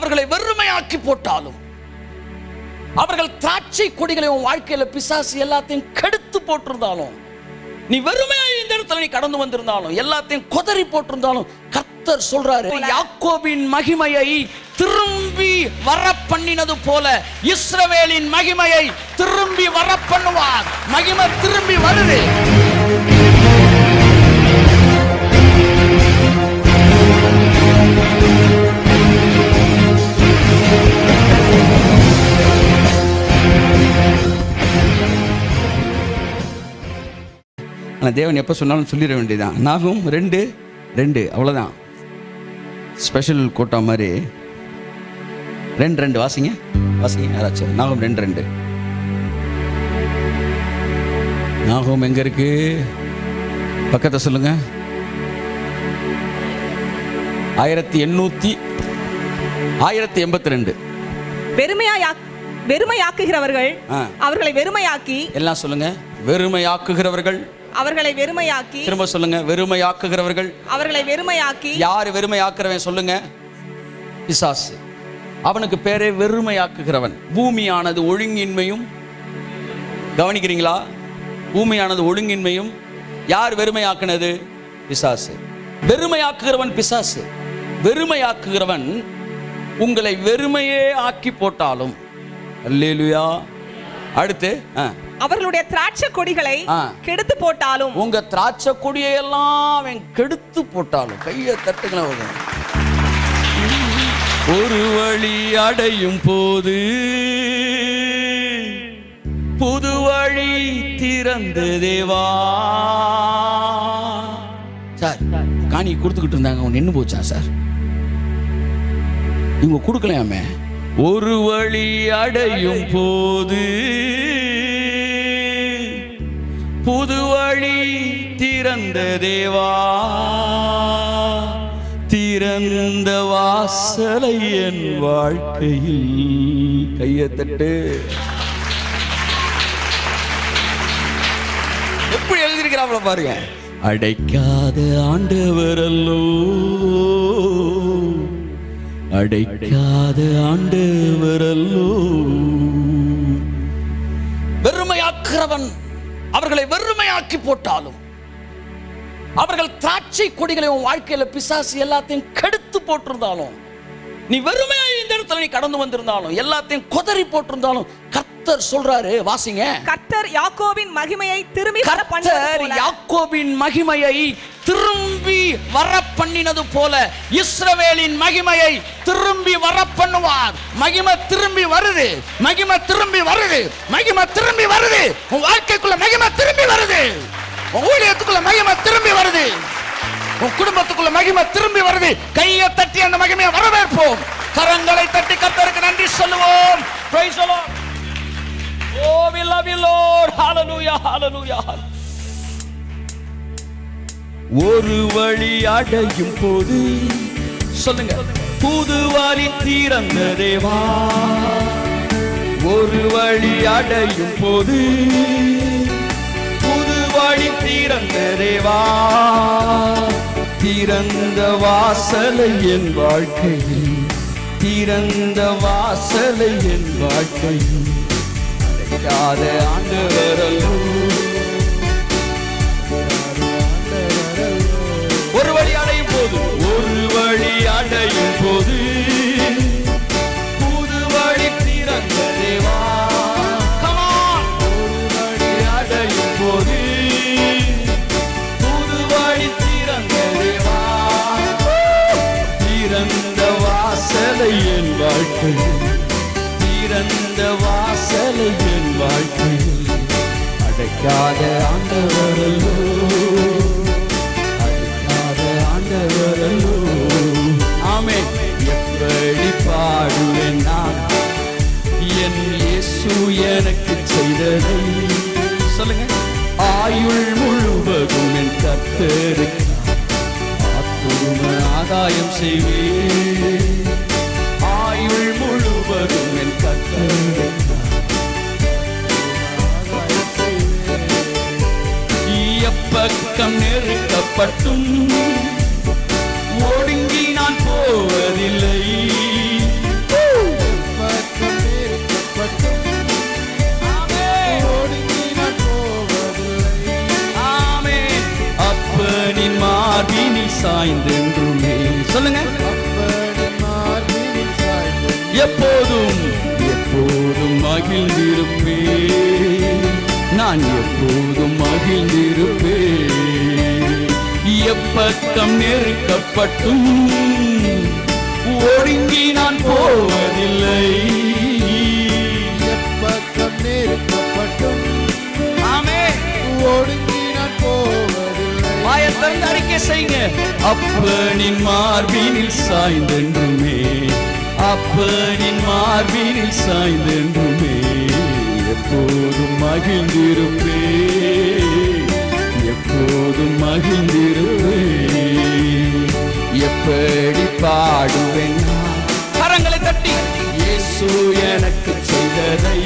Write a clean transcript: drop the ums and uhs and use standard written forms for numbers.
அவர்களை வெறுமையாக்கி போட்டாலும், அவர்கள் திராட்சை கொடிகளை உன் வாழ்க்கையில பிசாசு எல்லாத்தையும் கெடுத்து போட்டிருந்தாலும், நீ வெறுமையாய் இந்த இடத்துல நீ கடந்து வந்திருந்தாலும், எல்லாத்தையும் கொதறி போட்டிருந்தாலும், கர்த்தர் சொல்றாரு, யாக்கோபின் மகிமையை திரும்பி வர பண்ணினது போல இஸ்ரவேலின் மகிமையை திரும்பி வர பண்ணுவார். மகிமை திரும்பி வருது. ஆனால் தேவன் எப்போ சொன்னாலும் சொல்லிட வேண்டியதான். நாகும் 2:2 அவ்வளோதான். ஸ்பெஷல் கோட்டா மாதிரி 2:2 வாசிங்க யாராச்சும். நாகும் 2:2. நாகும் எங்க இருக்கு? பக்கத்தை சொல்லுங்க. 1882. வெறுமையாக்குகிறவர்கள் அவர்களை வெறுமையாக்கி. எல்லாம் சொல்லுங்க. வெறுமையாக்குகிறவர்கள் அவர்களை வெறுமையாக்கி. திரும்ப சொல்லுங்க. வெறுமையாக்குகிறவர்கள் அவர்களை வெறுமையாக்கி. யார் வெறுமையாக்குறவன் சொல்லுங்க? பிசாசு. அவனுக்கு பேரே வெறுமையாக்குகிறவன். பூமியானது ஒழுங்கின்மையும், கவனிக்கிறீங்களா? பூமியானது ஒழுங்கின்மையும். யார் வெறுமையாக்குனது? பிசாசு. வெறுமையாக்குகிறவன் பிசாசு. வெறுமையாக்குகிறவன் உங்களை வெறுமையே ஆக்கி போட்டாலும். அல்லேலூயா. அடுத்து அவர்களுடைய திராட்சை கொடிகளை கெடுத்து போட்டாலும். உங்க திராட்சை கொடியை எல்லாம் கெடுத்து போட்டாலும். கையை தட்டுங்களா. ஒரு வழி அடையும் போது புது வழி திறந்து தேவா. சார் காணி கொடுத்துக்கிட்டு இருந்தாங்க, நின்று போச்சா சார்? இவங்க கொடுக்கலையாமே. ஒரு வழி அடையும் போது புது வழி திறந்த தேவா, திறந்த வாசலை என் வாழ்க்கையில். கையை தட்டு. எப்படி எழுதியிருக்கிறாங்களோ பாருங்க. அடைக்காத ஆண்டவர் அல்லோ, அடைக்காத ஆண்டவர் அல்லோ. வெறுமையாக்குறவன் அவர்களை வெறுமையாக்கி போட்டாலும், அவர்கள் திராட்சை கொடிகளை உன் வாழ்க்கையில பிசாசு எல்லாத்தையும் கெடுத்து போட்டிருந்தாலும், நீ வெறுமையாய் இந்த இடத்துல நீ கடந்து வந்திருந்தாலும், எல்லாத்தையும் கொதறி போட்டிருந்தாலும், கர்த்தர் சொல்றாரு. வாசிங்க. கர்த்தர் யாக்கோபின் மகிமையை திரும்பி யாக்கோபின் மகிமையை திரும்பி வர பண்ணினது போல இஸ்ரவேலின் மகிமையை திரும்பி வர பண்ணுவார். மகிமை திரும்பி வருது. மகிமை திரும்பி வருது. மகிமை திரும்பி வருது. உன் வாழ்க்கைக்குள்ள மகிமை திரும்பி வருது. உன் ஊழியத்துக்குள்ள மகிமை திரும்பி வருது. உன் குடும்பத்துக்குள்ள மகிமை திரும்பி வருது. கையை தட்டி அந்த மகிமையை வரவேற்போம். கரங்களை தட்டி கர்த்தருக்கு நன்றி சொல்லுவோம். Praise the Lord. Oh, we love you, Lord. Hallelujah, hallelujah. ஒரு வழி அடையும் போது சொல்லுங்க. புது வழி திறந்த தேவா. ஒரு வழி அடையும் போது புது வழி திறந்த தேவா, திறந்த வாசலை என் வாழ்க்கையில், திறந்த வாசலை என் வாழ்க்கையில். அடைக்காத ஆண்டவர் அல்லோ, ஒரு வழி அடையும் போது, ஒரு வழி அடையும் போது புது வழி திறந்த தேவா. ஒரு வழி அடையும் போது புது வழி திறந்த தேவா, திறந்த வாசலை என் வாழ்க்கையில், திறந்த வாசலை என் வாழ்க்கையில். அடைக்காத ஆண்டவர் அல்லோ, ஆமென். எப்படி பாடுவேன் நான் என் இயேசு எனக்கு செய்ததை. சொல்லுங்க. ஆயுள் முழுவதும் என் கர்த்தருக்கு ஆத்தும ஆதாயம் செய்வேன். ஆயுள் முழுவதும் என் கர்த்தருக்கு எப்பக்கம் நெருக்கப்பட்டும் ஒடுங்கி நான் போவதில்லை. சொல்லுங்க. எப்போதும் எப்போதும் மகிழ்ந்திருப்பேன், நான் எப்போதும் மகிழ்ந்திருப்பேன். எப்பக்கம் நெருக்கப்பட்டும் ஒடுங்கி நான் போவதில்லை. எப்பக்கம் நெருக்கப்பட்டும் ஆமென், ஒடுங்கி நான் போவதில்லை. வாயை திறந்து அறிக்கை செய்யுங்க. அப்பனின் மார்பினில் சாய்ந்தென்றுமே, அப்பனின் மார்பினில் சாய்ந்தென்றுமே எப்போதும் மகிழ்ந்திருப்பேன், எப்போதும் மகிழ்ந்திருப்பேன். எப்படி பாடுவேன் கரங்களை தட்டி, இயேசு எனக்கு செய்ததை